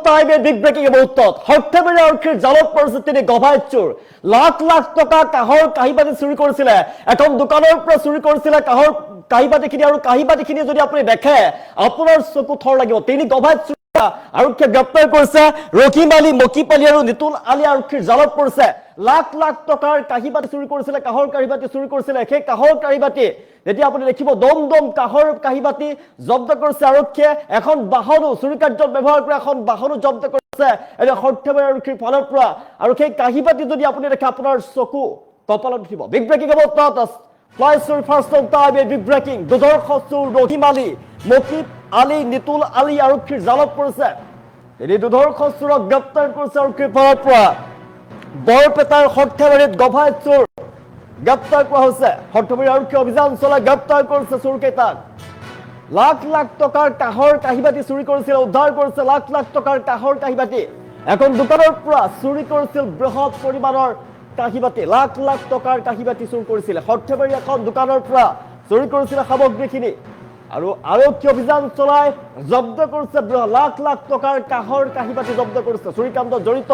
টাইমে big breaking মুহূৰ্তত সৰ্থেবাৰী আৰক্ষীৰ জালত পৰিছে তিনি গভাইত চোৰ লাখ লাখ টকা কাহৰ কাহিবাতি চুৰি কৰিছিলে এখন দোকানৰ পৰা চুৰি কৰিছিলে কাহৰ কাহিবাতিখিনি আৰু কাহিবাতিখিনি যদি আপুনি দেখে আপোনাৰ চকু থৰ লাগিব তিনি গভাইত চোৰ আৰক্ষীয়ে গ্ৰেপ্তাৰ কৰিছে ৰহিম আলী মকিপালী আৰু নিতুল আলী আৰক্ষীৰ জালত পৰিছে লাখ লাখ টকাৰ কাহিবাতি চুৰি কৰিছিলে কাহৰ কাহিবাতি চুৰি কৰিছিলে সেই কাহৰ কাহিবাতি যেতিয়া আপুনি দেখিব দম দম কাহৰ কাহিবাতি জব্দ কৰিছে আৰক্ষীয়ে এখন বাহনো চুৰি কাৰ্যত ব্যৱহাৰ কৰা এখন বাহনো জব্দ কৰিছে এটা সৰ্থেবাৰী আৰক্ষীৰ ফালৰ পৰা আৰু সেই কাহিবাতি যদি আপুনি দেখে আপোনাৰ চকু কপালত উঠিব বিগ ব্ৰেকিং অৱস্থাত flies first of time big breaking দুধৰ্ষ চোৰ ৰহিম আলী মকিব আলী নিতুল আলী আৰক্ষীৰ জালত পৰিছে এই দুধৰ্ষ চোৰক গ্ৰেপ্তাৰ কৰিছে আৰক্ষীৰ ফালৰ পৰা বৰপেটাৰ সৰ্থেবাৰীত গভাইত চোৰ গ্ৰেপ্তাৰ কৰা হৈছে সৰ্থেবাৰী আৰক্ষী অভিযান চলাই গ্ৰেপ্তাৰ কৰিছে চোৰকেইটাক লাখ লাখ টকাৰ কাহৰ কাহিবাতি চুৰি কৰিছিল উদ্ধাৰ কৰিছে লাখ লাখ টকাৰ কাহৰ কাহিবাতি এখন দোকানৰ পৰা চুৰি কৰিছিল বৃহৎ পৰিমাণৰ কাহিবাতি লাখ লাখ টকাৰ কাহিবাতি চুৰ কৰিছিল সৰ্থেবাৰী এখন দোকানৰ পৰা চুৰি কৰিছিল সামগ্ৰীখিনি আৰু আৰক্ষী অভিযান চলাই জব্দ কৰিছে লাখ লাখ টকাৰ কাহৰ কাহিবাতি জব্দ কৰিছে চুৰিকাণ্ডত জড়িত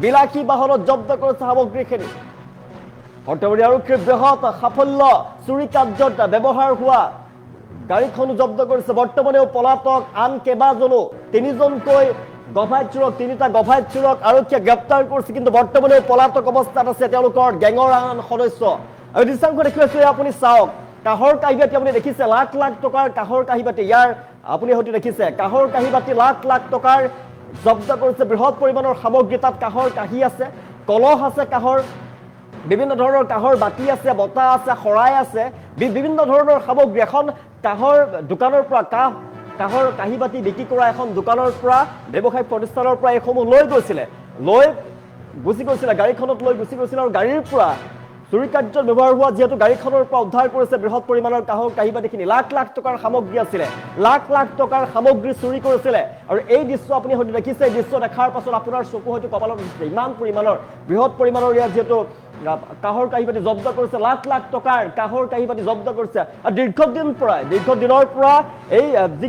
বিলাসী বাহনত জব্দ কৰিছে সামগ্ৰীখিনি সৰ্থেবাৰী আৰক্ষীৰ বৃহৎ সাফল্য চুৰি কাৰ্যত ব্যৱহাৰ হোৱা গাড়ীখনো জব্দ কৰিছে বৰ্তমানেও পলাতক আন কেইবাজনো তিনিজনকৈ গভাইত চোৰক তিনিটা গভাইত চোৰক আৰক্ষীয়ে গ্ৰেপ্তাৰ কৰিছে কিন্তু বৰ্তমানেও পলাতক অৱস্থাত আছে তেওঁলোকৰ গেঙৰ আন সদস্য আৰু দৃশ্যাংশ দেখি আছো আপুনি চাওক কাহৰ কাহিবাতি আপুনি দেখিছে লাখ লাখ টকাৰ কাহৰ কাহিবাতি ইয়াৰ আপুনি হয়তো দেখিছে কাহৰ কাহিবাতি লাখ লাখ টকাৰ জব্দ কৰিছে বৃহৎ পৰিমাণৰ সামগ্ৰী তাত কাহৰ কাহি আছে কলহ আছে কাহৰ বিভিন্ন ধৰণৰ কাহৰ বাতি আছে বটা আছে শৰাই আছে বিভিন্ন ধৰণৰ সামগ্ৰী এখন কাহৰ দোকানৰ পৰা কাহৰ কাহিবাতি বিক্ৰী কৰা এখন দোকানৰ পৰা ব্যৱসায়িক প্ৰতিষ্ঠানৰ পৰা এইসমূহ লৈ গৈছিলে লৈ গুচি গৈছিলে গাড়ীখনত লৈ গুচি গৈছিলে আৰু গাড়ীৰ পৰা চুৰি কাৰ্যত ব্যৱহাৰ হোৱা যেহেতু গাড়ীখনৰ পৰা উদ্ধাৰ কৰিছে বৃহৎ পৰিমাণৰ কাহৰ কাহিবাতিখিনি লাখ লাখ টকাৰ সামগ্ৰী আছিলে লাখ লাখ টকাৰ সামগ্ৰী চুৰি কৰিছিলে আৰু এই দৃশ্য আপুনি হয়তো দেখিছে এই দৃশ্য দেখাৰ পাছত আপোনাৰ চকু হয়তো কপালত উঠিছে ইমান পৰিমাণৰ বৃহৎ পৰিমাণৰ ইয়াত যেহেতু কাহৰ কাহিবাতি জব্দ কৰিছে লাখ লাখ টকাৰ কাহৰ কাহিবাতি জব্দ কৰিছে আৰু দীৰ্ঘদিনৰ পৰা এই যি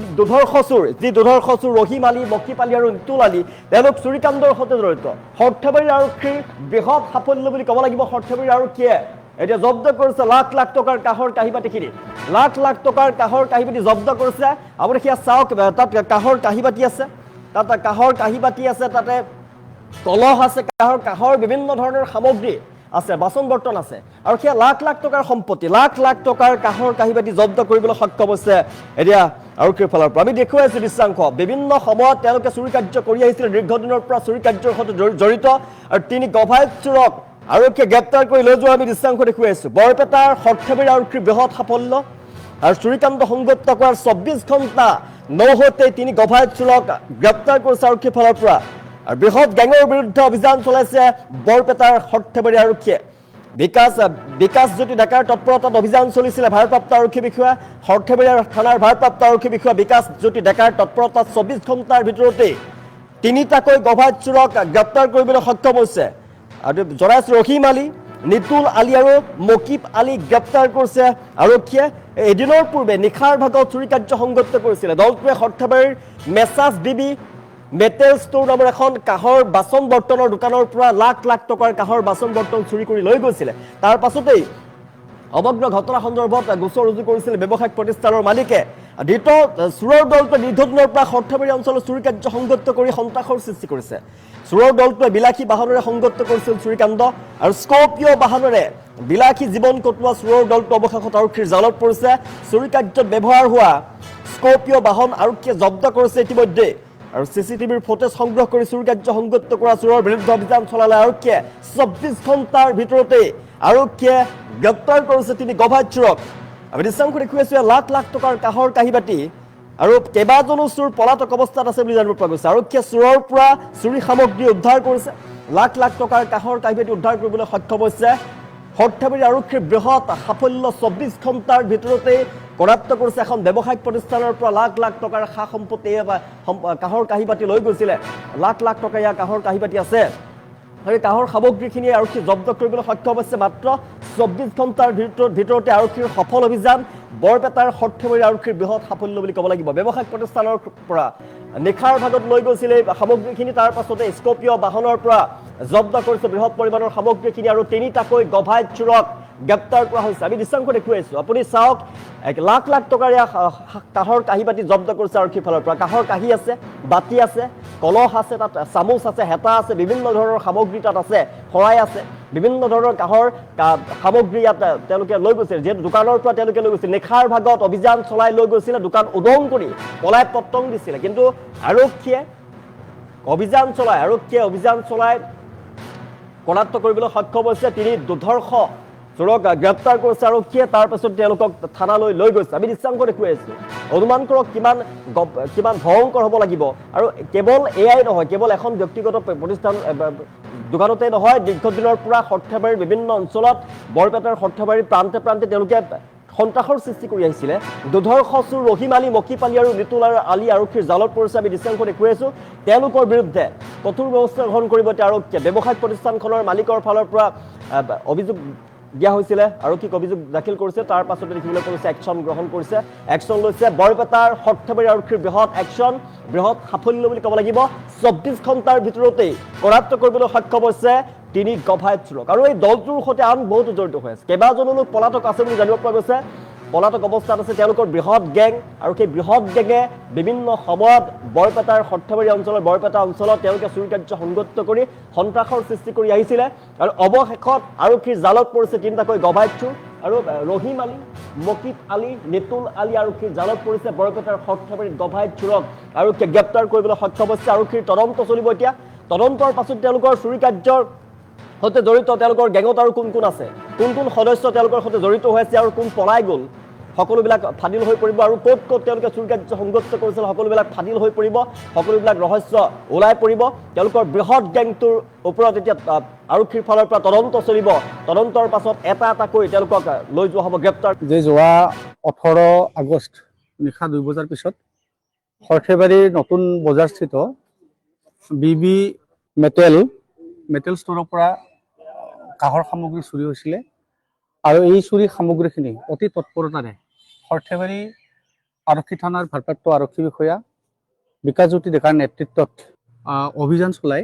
দুধৰ্ষ চোৰ ৰহিম আলী মকিপালী আৰু নিতুল আলী তেওঁলোক চুৰিকাণ্ডৰ সৈতে জড়িত সৰ্থেবাৰী আৰক্ষীৰ বৃহৎ সাফল্য বুলি ক'ব লাগিব সৰ্থেবাৰী আৰক্ষীয়ে এতিয়া জব্দ কৰিছে লাখ লাখ টকাৰ কাহৰ কাহিবাতিখিনি লাখ লাখ টকাৰ কাহৰ কাহিবাতি জব্দ কৰিছে আপুনি সেয়া চাওক তাত কাহৰ কাহিবাতি আছে তাত কাহৰ কাহিবাতি আছে তাতে কলহ আছে কাহৰ বিভিন্ন ধৰণৰ সামগ্ৰী আছে বাচন বৰ্তন আছে আৰু সেয়া লাখ লাখ টকাৰ সম্পত্তি লাখ লাখ টকাৰ কাহৰ কাহিবাতি জব্দ কৰিবলৈ সক্ষম হৈছে এতিয়া আৰক্ষীৰ ফালৰ পৰা আমি দেখুৱাই আছো দৃশ্যাংশ বিভিন্ন সময়ত তেওঁলোকে চুৰি কাৰ্য কৰি আহিছিল দীৰ্ঘদিনৰ পৰা চুৰি কাৰ্যৰ সৈতে জড়িত আৰু তিনি গভাইত চোৰক আৰক্ষীয়ে গ্ৰেপ্তাৰ কৰি লৈ যোৱা আমি দৃশ্যাংশ দেখুৱাই আছো বৰপেটাৰ সৰ্থেবাৰী আৰক্ষীৰ বৃহৎ সাফল্য আৰু চুৰিকাণ্ড সংঘটিত কৰাৰ 24 ঘণ্টা নৌহতে তিনি গভাইত চোৰক গ্ৰেপ্তাৰ কৰিছে আৰক্ষীৰ ফালৰ পৰা আৰু বৃহৎ গেঙৰ বিৰুদ্ধে অভিযান চলাইছে বৰপেটাৰ সৰ্থেবাৰী আৰক্ষীয়ে বিকাশ জ্যোতি ডেকাৰ তৎপৰতাত অভিযান চলিছিলে ভাৰপ্ৰাপ্ত আৰক্ষী বিষয়া সৰ্থেবাৰী থানাৰ ভাৰপ্ৰাপ্ত আৰক্ষী বিষয়া বিকাশ জ্যোতি ডেকাৰ তৎপৰতাত 24 ঘণ্টাৰ ভিতৰতে তিনিটাকৈ গভাইত চোৰক গ্ৰেপ্তাৰ কৰিবলৈ সক্ষম হৈছে আৰু জনাইছো ৰহিম আলী নিতুল আলী আৰু মকিব আলী গ্ৰেপ্তাৰ কৰিছে আৰক্ষীয়ে এদিনৰ পূৰ্বে নিশাৰ ভাগত চুৰি কাৰ্য সংঘটিত কৰিছিলে দলটোৱে সৰ্থেবাৰীৰ মেছাজ বিবি মেটেল ষ্ট'ৰ নামৰ এখন কাহৰ বাচন বৰ্তনৰ দোকানৰ পৰা লাখ লাখ টকাৰ কাহৰ বাচন বৰ্তন চুৰি কৰি লৈ গৈছিলে তাৰ পাছতেই সমগ্ৰ ঘটনা সন্দৰ্ভত গোচৰ ৰুজু কৰিছিল ব্যৱসায়িক প্ৰতিষ্ঠানৰ মালিকে ধৃত চোৰৰ দলটোৱে দীৰ্ঘদিনৰ পৰা সৰ্থেবাৰী অঞ্চলত চুৰি কাৰ্য সংঘটিত কৰি সন্ত্ৰাসৰ সৃষ্টি কৰিছে চোৰৰ দলটোৱে বিলাসী বাহনেৰে সংঘটিত কৰিছিল চুৰিকাণ্ড আৰু স্কৰ্পিঅ' বাহনেৰে বিলাসী জীৱন কটোৱা চোৰৰ দলটো অৱশেষত আৰক্ষীৰ জালত পৰিছে চুৰি কাৰ্যত ব্যৱহাৰ হোৱা স্কৰ্পিঅ' বাহন আৰক্ষীয়ে জব্দ কৰিছে ইতিমধ্যে আৰু চিচিটিভিৰ ফুটেজ সংগ্ৰহ কৰি চুৰি কাৰ্য সংঘটিত কৰা চোৰৰ বিৰুদ্ধে অভিযান চলালে আৰক্ষীয়ে 24 ঘণ্টাৰ ভিতৰতে আৰক্ষীয়ে গ্ৰেপ্তাৰ কৰিছে তিনি গভাইত চোৰক আমি দৃশ্যাংশ দেখুৱাইছো লাখ লাখ টকাৰ কাহৰ কাহিবাতি আৰু কেইবাজনো চোৰ পলাতক অৱস্থাত আছে বুলি জানিব পৰা গৈছে আৰক্ষীয়ে চোৰৰ পৰা চুৰি সামগ্ৰী উদ্ধাৰ কৰিছে লাখ লাখ টকাৰ কাহৰ কাহিবাতি উদ্ধাৰ কৰিবলৈ সক্ষম হৈছে সৰ্থেবাৰী আৰক্ষীৰ বৃহৎ সাফল্য 24 ঘণ্টাৰ ভিতৰতে কৰাপ্ত কৰিছে এখন ব্যৱসায়িক প্ৰতিষ্ঠানৰ পৰা লাখ লাখ টকাৰ সা সম্পত্তি কাহৰ কাহিবাতি লৈ গৈছিলে লাখ লাখ টকা ইয়াৰ কাহৰ কাহিবাতি আছে আৰু কাহৰ সামগ্ৰীখিনি আৰক্ষী জব্দ কৰিবলৈ সক্ষম হৈছে মাত্ৰ 24 ঘণ্টাৰ ভিতৰতে আৰক্ষীৰ সফল অভিযান বৰপেটাৰ সৰ্থেবাৰী আৰক্ষীৰ বৃহৎ সাফল্য বুলি ক'ব লাগিব ব্যৱসায়িক প্ৰতিষ্ঠানৰ পৰা নিশাৰ ভাগত লৈ গৈছিল এই সামগ্ৰীখিনি। তাৰ পাছতে স্কপিঅ বাহনৰ পৰা জব্দ কৰিছে বৃহৎ পৰিমাণৰ সামগ্ৰীখিনি আৰু তিনিটাকৈ গভাই চোৰক গ্ৰেপ্তাৰ কৰা হৈছে। আমি দৃশ্যাংশ দেখুৱাইছোঁ, আপুনি চাওক, লাখ লাখ টকাৰ কাঁহৰ কাঁহী বাতি জব্দ কৰিছে আৰক্ষীৰ ফালৰ পৰা। কাঁহৰ কাঁহী আছে, বাতি আছে, কলহ আছে, তাত চামুচ আছে, হেতা আছে, বিভিন্ন ধৰণৰ সামগ্ৰী তাত আছে, শৰাই আছে, বিভিন্ন ধৰণৰ কাঁহৰ সামগ্ৰী ইয়াত তেওঁলোকে লৈ গৈছিল। যিহেতু দোকানৰ পৰা তেওঁলোকে লৈ গৈছিল, নিশাৰ ভাগত অভিযান চলাই লৈ গৈছিলে, দোকান উদং কৰি পলাই পত্তং দিছিলে। কিন্তু আৰক্ষীয়ে অভিযান চলাই কনাক্ত কৰিবলৈ সক্ষম হৈছে। তিনি দুৰ্ধৰ্ষ চোৰক গ্ৰেপ্তাৰ কৰিছে আৰক্ষীয়ে। তাৰ পাছত তেওঁলোকক থানালৈ লৈ গৈছে। আমি দৃশ্যাংশ দেখুৱাই আছোঁ, অনুমান কৰক কিমান ভয়ংকৰ হ'ব লাগিব। আৰু কেৱল এয়াই নহয়, কেৱল এখন ব্যক্তিগত প্ৰতিষ্ঠান দোকানতে নহয়, দীৰ্ঘদিনৰ পৰা সৰ্থেবাৰীৰ বিভিন্ন অঞ্চলত, বৰপেটাৰ সৰ্থেবাৰীৰ প্ৰান্তে প্ৰান্তে তেওঁলোকে সন্ত্ৰাসৰ সৃষ্টি কৰি আহিছিলে। দুৰ্ধৰ্ষ চোৰ ৰহিম আলী, মকিব আলী আৰু নিতুল আলী আৰক্ষীৰ জালত পৰিছে। আমি দৃশ্যাংশ দেখুৱাই আছোঁ। তেওঁলোকৰ বিৰুদ্ধে কঠোৰ ব্যৱস্থা গ্ৰহণ কৰিব এতিয়া আৰক্ষীয়ে। ব্যৱসায়িক প্ৰতিষ্ঠানখনৰ মালিকৰ ফালৰ পৰা অভিযোগ দিয়া হৈছিলে, আৰক্ষীক অভিযোগ দাখিল কৰিছে। তাৰ পাছতে দেখিবলৈ পোৱা গৈছে একশ্যন গ্ৰহণ কৰিছে, একশ্যন লৈছে। বৰপেটাৰ সৰ্থেবাৰী আৰক্ষীৰ বৃহৎ একশ্যন, বৃহৎ সাফল্য বুলি ক'ব লাগিব। 24 ঘণ্টাৰ ভিতৰতেই কৰায়ত্ব কৰিবলৈ সক্ষম হৈছে তিনি গভাই চোৰক। আৰু এই দলটোৰ সৈতে আন বহুতো জড়িত হৈ আছে। কেইবাজনো লোক পলাতক আছে বুলি জানিব পৰা গৈছে, পলাতক অৱস্থাত আছে। তেওঁলোকৰ বৃহৎ গেং, আৰু সেই বৃহৎ গেঙে বিভিন্ন সময়ত বৰপেটাৰ সৰ্থেবাৰী অঞ্চলৰ বৰপেটা অঞ্চলত তেওঁলোকে চুৰি কাৰ্য সংঘটিত কৰি সন্ত্ৰাসৰ সৃষ্টি কৰি আহিছিলে। আৰু অৱশেষত আৰক্ষীৰ জালত পৰিছে তিনিটাকৈ গভাই চোৰ। আৰু ৰহিম আলী, মকিব আলী, নিতুল আলী আৰক্ষীৰ জালত পৰিছে। বৰপেটাৰ সৰ্থেবাৰীত গভাই চোৰক আৰক্ষীয়ে গ্ৰেপ্তাৰ কৰিবলৈ সক্ষম হৈছে। আৰক্ষীৰ তদন্ত চলিব এতিয়া। তদন্তৰ পাছত তেওঁলোকৰ চুৰি কাৰ্যৰ সৈতে জড়িত, তেওঁলোকৰ গেঙত আৰু কোন কোন আছে, কোন কোন সদস্য তেওঁলোকৰ সৈতে জড়িত হৈ আছে, আৰু কোন পলাই গ'ল, সকলোবিলাক ফাদিল হৈ পৰিব। আৰু ক'ত ক'ত তেওঁলোকে চুৰি কাৰ্য সংঘটিত কৰিছিল, সকলোবিলাক ফাদিল হৈ পৰিব, সকলোবিলাক ৰহস্য ওলাই পৰিব। তেওঁলোকৰ বৃহৎ গেংটোৰ ওপৰত এতিয়া আৰক্ষীৰ ফালৰ পৰা তদন্ত চলিব। তদন্তৰ পাছত এটা এটাকৈ তেওঁলোকক লৈ যোৱা হ'ব গ্ৰেপ্তাৰ। যে যোৱা 18 আগষ্ট নিশা 2 বজাৰ পিছত সৰ্থেবাৰীৰ নতুন বজাৰস্থিত BB মেটেল ষ্ট'ৰৰ পৰা কাঁহৰ সামগ্ৰী চুৰি হৈছিলে। আৰু এই চুৰি সামগ্ৰীখিনি অতি তৎপৰতাৰে সৰ্থেবাৰী আৰক্ষী থানাৰ ভাৰপ্ৰাপ্ত আৰক্ষী বিষয়া বিকাশজ্যোতি ডেকাৰ নেতৃত্বত অভিযান চলাই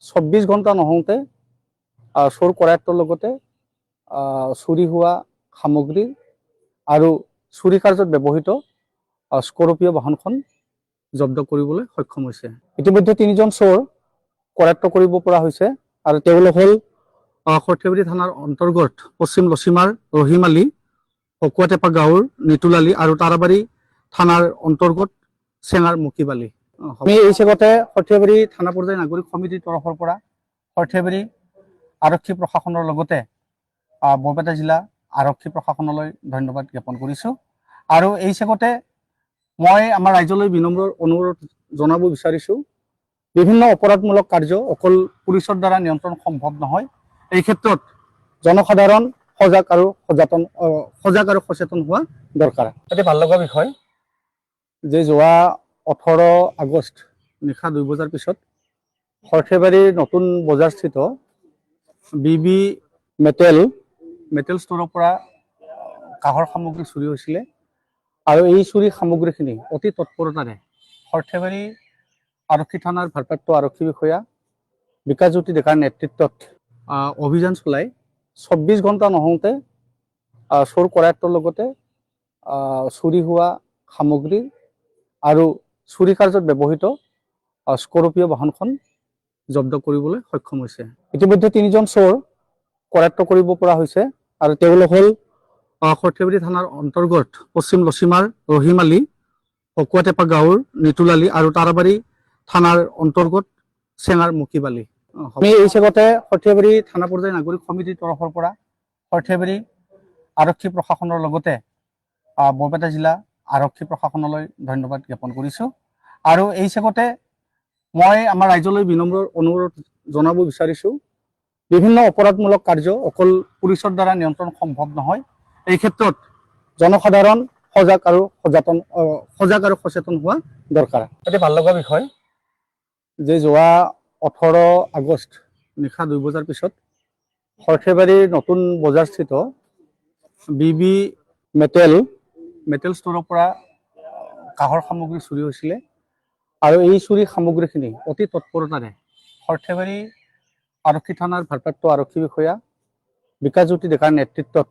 24 ঘণ্টা নহওঁতে চোৰ কৰায়ত্বৰ লগতে চুৰি হোৱা সামগ্ৰী আৰু চুৰি কাৰ্যত ব্যৱহৃত স্কৰপিঅ বাহনখন জব্দ কৰিবলৈ সক্ষম হৈছে। ইতিমধ্যে 3জন চোৰ কৰায়ত্ব কৰিব পৰা হৈছে। আৰু তেওঁলোক হ'ল সৰ্থেবাৰী থানাৰ অন্তৰ্গত পশ্চিম লচিমাৰ ৰহিম আলী, হকুৱাটেপা গাঁৱৰ নিতুল আলী আৰু তাৰাবাৰী থানাৰ অন্তৰ্গত চেঙাৰ মকিব আলী। আমি এই চেগতে সৰ্থেবাৰী থানা পৰ্যায়ৰ নাগৰিক সমিতিৰ তৰফৰ পৰা সৰ্থেবাৰী আৰক্ষী প্ৰশাসনৰ লগতে বৰপেটা জিলা আৰক্ষী প্ৰশাসনলৈ ধন্যবাদ জ্ঞাপন কৰিছোঁ। আৰু এই চেগতে মই আমাৰ ৰাইজলৈ বিনম্ৰ অনুৰোধ জনাব বিচাৰিছোঁ, বিভিন্ন অপৰাধমূলক কাৰ্য অকল পুলিচৰ দ্বাৰা নিয়ন্ত্ৰণ সম্ভৱ নহয়। এই ক্ষেত্ৰত জনসাধাৰণ সজাগ আৰু সচেতন হোৱা দৰকাৰ। এটি ভাল লগা বিষয় যে যোৱা 18 আগষ্ট নিশা 2 বজাৰ পিছত সৰ্থেবাৰীৰ নতুন বজাৰস্থিত BB মেটেল ষ্ট'ৰৰ পৰা কাঁহৰ সামগ্ৰী চুৰি হৈছিলে। আৰু এই চুৰি সামগ্ৰীখিনি অতি তৎপৰতাৰে সৰ্থেবাৰী আৰক্ষী থানাৰ ভাৰপ্ৰাপ্ত আৰক্ষী বিষয়া বিকাশজ্যোতি ডেকাৰ নেতৃত্বত অভিযান চলাই 24 ঘণ্টা নহওঁতে চোৰ কৰায়ত্বৰ লগতে চুৰি হোৱা সামগ্ৰী আৰু চুৰি কাৰ্যত ব্যৱহৃত স্কৰপিঅ বাহনখন জব্দ কৰিবলৈ সক্ষম হৈছে। ইতিমধ্যে 3জন চোৰ কৰায়ত্ব কৰিব পৰা হৈছে। আৰু তেওঁলোক হ'ল সৰ্থেবাৰী থানাৰ অন্তৰ্গত পশ্চিম লচিমাৰ ৰহিম আলী, হকুৱাটেপা গাঁৱৰ নিতুল আলী আৰু তাৰাবাৰী থানাৰ অন্তৰ্গত চেঙাৰ মকিব আলী। আমি এই চেগতে সৰ্থেবাৰী থানা পৰ্যায়ৰ নাগৰিক সমিতিৰ তৰফৰ পৰা সৰ্থেবাৰী আৰক্ষী প্ৰশাসনৰ লগতে বৰপেটা জিলা আৰক্ষী প্ৰশাসনলৈ ধন্যবাদ জ্ঞাপন কৰিছোঁ। আৰু এই চেগতে মই আমাৰ ৰাইজলৈ বিনম্ৰ অনুৰোধ জনাব বিচাৰিছোঁ, বিভিন্ন অপৰাধমূলক কাৰ্য অকল পুলিচৰ দ্বাৰা নিয়ন্ত্ৰণ সম্ভৱ নহয়। এই ক্ষেত্ৰত জনসাধাৰণ সজাগ আৰু সচেতন হোৱা দৰকাৰ। এটি ভাল লগা বিষয় যে যোৱা 18 আগষ্ট নিশা 2 বজাৰ পিছত সৰ্থেবাৰীৰ নতুন বজাৰস্থিত BB মেটেল ষ্ট'ৰৰ পৰা কাঁহৰ সামগ্ৰী চুৰি হৈছিলে। আৰু এই চুৰি সামগ্ৰীখিনি অতি তৎপৰতাৰে সৰ্থেবাৰী আৰক্ষী থানাৰ ভাৰপ্ৰাপ্ত আৰক্ষী বিষয়া বিকাশজ্যোতি ডেকাৰ নেতৃত্বত